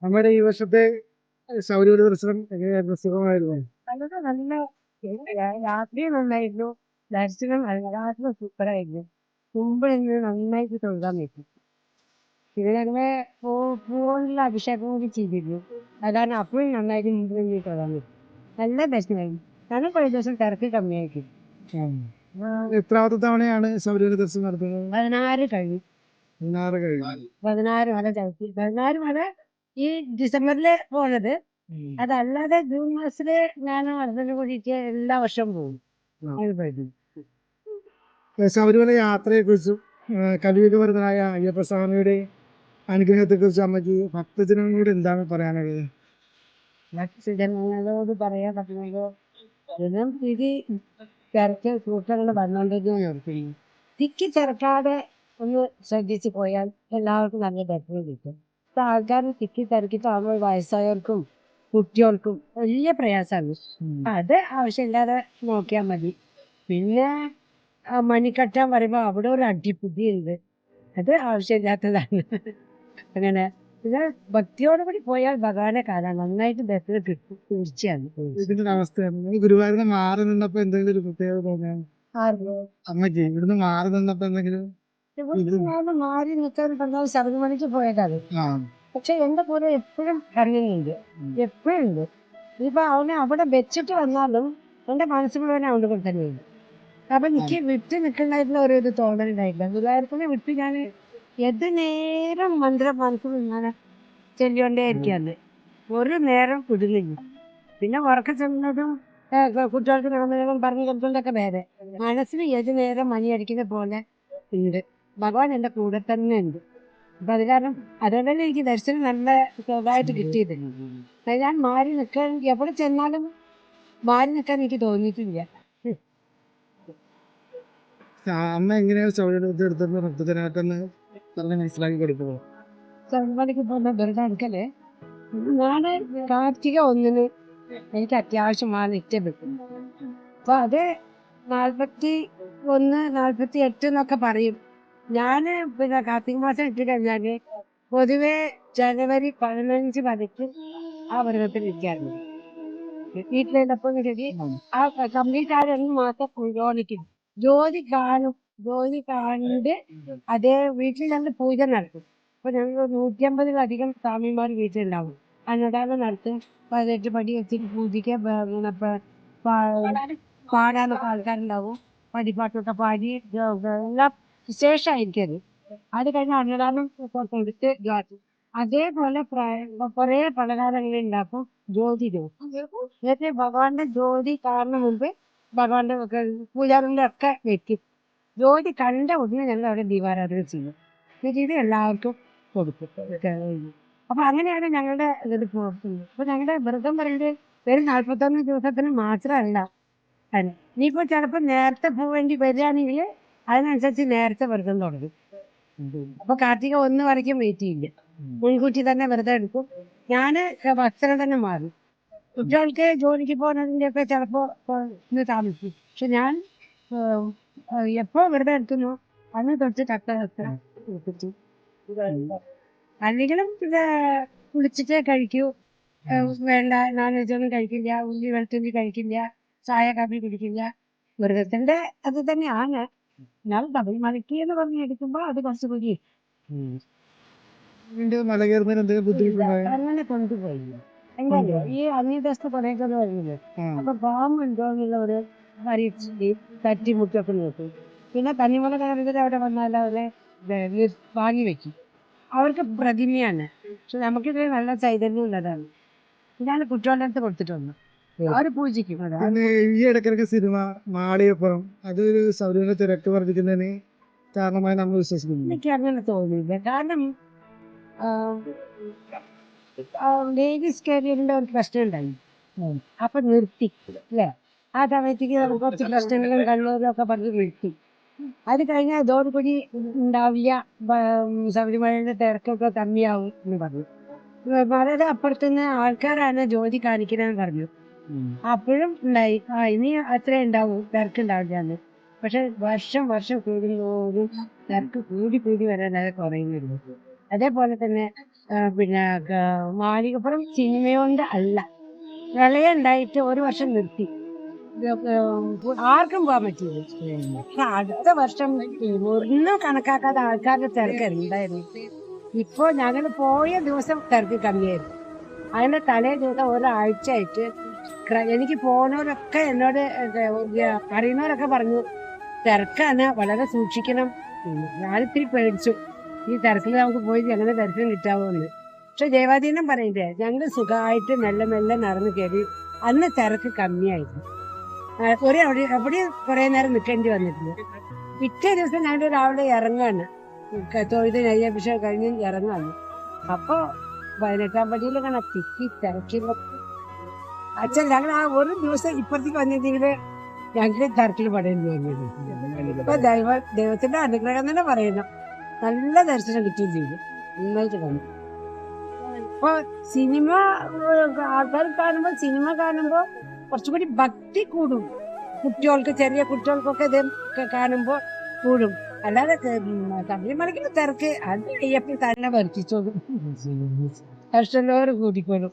നമ്മുടെ ഈ വർഷത്തെ ശബരിമല ദർശനം എങ്ങനെയായിരുന്നു? സുഖമായിരുന്നു? വളരെ നല്ല രാത്രി നന്നായിരുന്നു. ദർശനം രാത്രി സൂപ്പറായിരുന്നു. മുമ്പ് നിന്ന് നന്നായിട്ട് തൊഴുതാൻ പറ്റും. പിന്നെ ഞങ്ങള് പൂവുള്ള അഭിഷേകം കൂടി ചെയ്തിരുന്നു. അതാണ് അപ്പോഴും നന്നായിട്ട് മുമ്പ് നിന്ന് തൊഴാൻ പറ്റും. നല്ല ദർശനമായിരുന്നു. ഞങ്ങൾ പോയ ദിവസം തിരക്ക് കമ്മിയായിരിക്കും. എത്രാമത്തെ തവണയാണ് ശബരിമല ദർശനം നടത്തുന്നത്? 16 കഴിഞ്ഞു. 16 കഴിഞ്ഞു. 16 മല ചവിട്ടി. 16 മല ഈ ഡിസംബറില് പോണത്. അതല്ലാതെ ജൂൺ മാസത്തില് ഞാൻ ഹസ്ബൻഡ് കൂടിയിട്ട് എല്ലാ വർഷവും പോകും. അത് പോയിരുന്നു. ശബരിമല യാത്രയെക്കുറിച്ചും കലിയുഗവരദനായ അയ്യപ്പസ്വാമിയുടെ അനുഗ്രഹത്തെക്കുറിച്ചും അമ്മയ്ക്ക് ഭക്തജനങ്ങളോട് എന്താണ് പറയാനുള്ളത്? ജനങ്ങളോട് പറയാൻ പറ്റുന്നത് ജനം ഇത് തിരക്ക് കൂട്ടങ്ങൾ വന്നുകൊണ്ടിരിക്കുന്നു നിർത്തുന്നു. തിക്കി തിരക്കാതെ ഒന്ന് ശ്രദ്ധിച്ച് പോയാൽ എല്ലാവർക്കും നല്ല ദർശനം കിട്ടും. ഇപ്പൊ ആൾക്കാർ തിക്കി തിരക്കിട്ടാകുമ്പോൾ വയസ്സായവർക്കും കുട്ടികൾക്കും വലിയ പ്രയാസമാണ്. അത് ആവശ്യമില്ലാതെ നോക്കിയാൽ മതി. പിന്നെ മണിക്കട്ടാൻ പറയുമ്പോൾ അവിടെ ഒരു അടിപ്പുതിയുണ്ട്. അത് ആവശ്യമില്ലാത്തതാണ്. അങ്ങനെ പിന്നെ ഭക്തിയോടുകൂടി പോയാൽ ഭഗവാനെ കാണാൻ നന്നായിട്ട് ദർശനം കിട്ടും. തീർച്ചയാണ്. ഇതിന്റെ അവസ്ഥയാണ്. നിങ്ങൾ ഗുരുവായൂരിന്ന് മാറി നിന്നപ്പോ എന്തെങ്കിലും ഒരു പ്രത്യേകത തോന്നിയാ? അമ്മയ്ക്ക് ഇവിടുന്ന് മാറി നിന്നപ്പോ എന്തെങ്കിലും? ഞാൻ മാറി നിൽക്കാൻ പറഞ്ഞാൽ ശബരിമലയ്ക്ക് പോയതാണ്. പക്ഷെ എന്റെ കൂടെ എപ്പോഴും ഇറങ്ങുന്നുണ്ട്. എപ്പോഴും ഉണ്ട്. ഇപ്പൊ അവനെ അവിടെ വെച്ചിട്ട് വന്നാലും എന്റെ മനസ്സ് മുഴുവൻ അവന്റെ കൂടെ തന്നെയുണ്ട്. അപ്പൊ എനിക്ക് വിട്ട് നിൽക്കണ്ടായിരുന്ന ഒരു ഇത് തോന്നലുണ്ടായില്ല. ഗുരുവായൂരത്തിനെ വിട്ട് ഞാൻ ഏത് നേരം മന്ത്രം മനസ്സിൽ ഇങ്ങനെ ചൊല്ലിക്കൊണ്ടേ ഇരിക്കാന്ന്. ഒരു നേരം കുടുങ്ങില്ല. പിന്നെ ഉറക്കം ചെന്നതും കുട്ടികൾക്ക് നാമദേവം പറഞ്ഞു കൊടുക്കുന്നതൊക്കെ വേറെ. മനസ്സിന് ഏത് നേരം മണിയടിക്കുന്ന പോലെ ഉണ്ട്. ഭഗവാൻ എന്റെ കൂടെ തന്നെ ഉണ്ട്. അപ്പൊ അത് കാരണം അതുകൊണ്ടല്ലേ എനിക്ക് ദർശനം നല്ല സുഖമായിട്ട് കിട്ടിയത്. ഞാൻ മാറി നിൽക്കാൻ എവിടെ ചെന്നാലും മാറി നിൽക്കാൻ എനിക്ക് തോന്നിയിട്ടില്ല. അമ്മ എങ്ങനെയാണ് ശബരിമല എടുത്തിരുന്ന ഭക്തജനങ്ങൾക്കെന്ന് പറഞ്ഞ് മനസ്സിലാക്കി കൊടുക്കുന്നത്? ശബരിമലയ്ക്ക് പോകുന്ന വെറുതെ എടുക്കല് ഞാൻ കാർത്തിക 1 എനിക്ക് അത്യാവശ്യമാണ് നിത്യപ്പെട്ടു. അപ്പൊ അത് 41, 48 എന്നൊക്കെ പറയും. ഞാന് പിന്നെ കാർത്തിക മാസം ഇട്ട് കഴിഞ്ഞാല് പൊതുവെ ജനുവരി 15 പതിക്ക് ആ വ്രതത്തിൽ ഇരിക്കാറുണ്ട്. വീട്ടിലുള്ളപ്പോൾ ശരി ആ കംപ്ലീറ്റ് ആ 2 മാസം പുരോണിക്കും. ജ്യോതി കാണും. ജ്യോതി കണ്ട് അതേ വീട്ടിൽ ഞങ്ങൾ പൂജ നടത്തും. അപ്പൊ ഞങ്ങൾ 150-ലധികം സ്വാമിമാർ വീട്ടിലുണ്ടാവും. അന്നദാനം നടത്തും. 18 പടി വെച്ചിട്ട് പൂജിക്ക് പാടാനൊക്കെ ആൾക്കാരുണ്ടാവും. പടിപ്പാട്ടൊക്കെ പാടി എല്ലാം വിശേഷമായിരിക്കും അത്. അത് കഴിഞ്ഞ് അന്നദാനം കൊടുത്ത് അതേപോലെ കുറെ പലഹാരങ്ങൾ ഉണ്ടാക്കും. ജ്യോതി എന്നിട്ട് ഭഗവാന്റെ ജ്യോതി കാണുന്ന മുമ്പ് ഭഗവാന്റെ പൂജാറിന്റെ ഒക്കെ വെക്കും. ജ്യോതി കണ്ട ഉടനെ ഞങ്ങൾ അവിടെ ദീപാരാധന ചെയ്യും. എന്നിട്ട് ഇത് എല്ലാവർക്കും കൊടുക്കും. അപ്പൊ അങ്ങനെയാണ് ഞങ്ങളുടെ ഇത് പോകുന്നത്. അപ്പൊ ഞങ്ങളുടെ വ്രതം പറയുന്നത് വെറും 41 ദിവസത്തിന് മാത്രമല്ല. ഇനിയിപ്പോ ചിലപ്പോ നേരത്തെ പോവേണ്ടി വരികയാണെങ്കിൽ അതിനനുസരിച്ച് നേരത്തെ വ്രതം തുടങ്ങും. അപ്പൊ കാർത്തിക 1 വരയ്ക്കും വെയിറ്റ് ചെയ്യില്ല. മുൻകൂട്ടി തന്നെ വ്രതം എടുക്കും. ഞാന് വസ്ത്രം തന്നെ മാറും. കുട്ടികൾക്ക് ജോലിക്ക് പോകുന്നതിന്റെ ഒക്കെ ചിലപ്പോ ഇന്ന് താമസിക്കും. പക്ഷെ ഞാൻ എപ്പോ വ്രതം എടുക്കുന്നു അന്ന് തൊട്ട് കട്ട വസ്ത്രം എടുത്തിട്ട് അല്ലെങ്കിലും കുളിച്ചിട്ടേ കഴിക്കൂ. വേണ്ട നോൺ വെജ് ഒന്നും കഴിക്കില്ല. ഉള്ളി വെളുത്തുള്ളി കഴിക്കില്ല. ചായ കാപ്പി കുടിക്കില്ല. വ്രതത്തിന്റെ അത് തന്നെയാണ്. ഞാൻ ശബരിമലയ്ക്ക് എന്ന് പറഞ്ഞ് എടുക്കുമ്പോ അത് കുറച്ചുകൂടി മല കയറുന്നതിന് എന്തെങ്കിലും ബുദ്ധിമുട്ടുണ്ടായോ? അങ്ങനെ കൊണ്ടുപോയി. എന്തായാലും ഈ അന്യദേശത്ത് കൊറേയൊക്കെ വരുന്നത് അപ്പൊ പാമ്പുണ്ടോ എന്നുള്ള ഒരു പരീക്ഷ തട്ടിമുട്ടൊക്കെ നോക്കും. പിന്നെ കന്നിമല കയറിയതിൽ അവിടെ വന്നാൽ അവരെ വാങ്ങി വെക്കും. അവർക്ക് പ്രതിമയാണ്. പക്ഷെ നമുക്കിത് നല്ല ചൈതന്യം ഉള്ളതാണ്. ഞാൻ കുട്ടികളുടെ അടുത്ത് കൊടുത്തിട്ടുണ്ട്. അവര് പൂജിക്കും. പിന്നെ ഈ ഇടയ്ക്കിടയ്ക്ക് സിനിമ മാളികപ്പുറം അതൊരു ശബരിമല തിരക്ക് വർദ്ധിക്കുന്നതിന് കാരണമായി നമ്മൾ വിശ്വസിക്കുന്നു. എനിക്ക് അങ്ങനെ തോന്നിയില്ല. കാരണം ലേഡീസ് കാരിയറിന്റെ ഒരു പ്രശ്നം ഉണ്ടായി. അപ്പൊ നിർത്തി അല്ലേ? ആ സമയത്തേക്ക് നമുക്ക് കുറച്ച് പ്രശ്നങ്ങളും കണ്ണൂരും ഒക്കെ പറഞ്ഞ് നിർത്തി. അത് കഴിഞ്ഞാൽ ഇതോടുകൂടി ഉണ്ടാവില്ല. ശബരിമലയുടെ തിരക്കൊക്കെ കമ്മിയാവും എന്ന് പറഞ്ഞു. വളരെ അപ്പുറത്തുനിന്ന് ആൾക്കാരാണ് ജ്യോതി കാണിക്കണമെന്ന് പറഞ്ഞു. അപ്പോഴും ഉണ്ടായി ഇനി അത്രേ ഉണ്ടാവും, തിരക്കുണ്ടാവില്ലാന്ന്. പക്ഷെ വർഷം കൂടുന്നതോറും തിരക്ക് കൂടി വരാനത് കുറയുന്നുള്ളൂ. അതേപോലെ തന്നെ പിന്നെ മാളികപ്പുറം സിനിമയോണ്ട് അല്ല, പ്രളയം ഉണ്ടായിട്ട് ഒരു വർഷം നിർത്തി. ആർക്കും പോകാൻ പറ്റില്ല. പക്ഷെ അടുത്ത വർഷം ഒന്നും കണക്കാക്കാതെ ആൾക്കാരുടെ തിരക്ക് ഉണ്ടായിരുന്നു. ഇപ്പൊ ഞങ്ങൾ പോയ ദിവസം തിരക്ക് കമ്മിയായിരുന്നു. അതിന്റെ തലേ ദിവസം ഒരാഴ്ചയായിട്ട് എനിക്ക് പോകുന്നവരൊക്കെ എന്നോട് അറിയുന്നവരൊക്കെ പറഞ്ഞു തിരക്കാണ്, വളരെ സൂക്ഷിക്കണം. ഞാനിത്തിരി പേടിച്ചു, ഈ തിരക്കിൽ നമുക്ക് പോയി എങ്ങനെ ദർശനം കിട്ടാവുമെന്ന്. പക്ഷെ ദേവാധീനം പറയണ്ടേ, ഞങ്ങൾ സുഖമായിട്ട് മെല്ലെ മെല്ലെ നടന്നു കയറി. അന്ന് തിരക്ക് കമ്മിയായിരുന്നു. എവിടെയും കുറെ നേരം നിൽക്കേണ്ടി വന്നിട്ടില്ല. പിറ്റേ ദിവസം ഞങ്ങൾ രാവിലെ ഇറങ്ങാണ്, തൊഴുത് നെയ്യഭിഷേകം കഴിഞ്ഞ് ഇറങ്ങാണ്. അപ്പൊ 18-ാം പടിയിൽ കാണാം തിക്കി തിരക്കിൽ. അച്ഛൻ ഞങ്ങൾ ആ ഒരു ദിവസം ഇപ്പുറത്തേക്ക് വന്നിട്ടെങ്കിൽ ഞങ്ങൾക്ക് തിരക്കിൽ പടേണ്ടി വന്നത്. ഇപ്പൊ ദൈവത്തിന്റെ അനുഗ്രഹം തന്നെ പറയണം, നല്ല ദർശനം കിട്ടുകയും ചെയ്തു, നന്നായിട്ട് കാണും. ഇപ്പൊ സിനിമ ആൾക്കാർ കാണുമ്പോൾ, സിനിമ കാണുമ്പോൾ കുറച്ചുകൂടി ഭക്തി കൂടും. കുട്ടികൾക്ക്, ചെറിയ കുട്ടികൾക്കൊക്കെ ഇത് കാണുമ്പോൾ കൂടും. അല്ലാതെ ശബരിമലയ്ക്ക് തിരക്ക് അത് അയ്യപ്പൻ തന്നെ വർദ്ധിച്ചോളും, കഷ്ടലോട് കൂടിക്കോളും.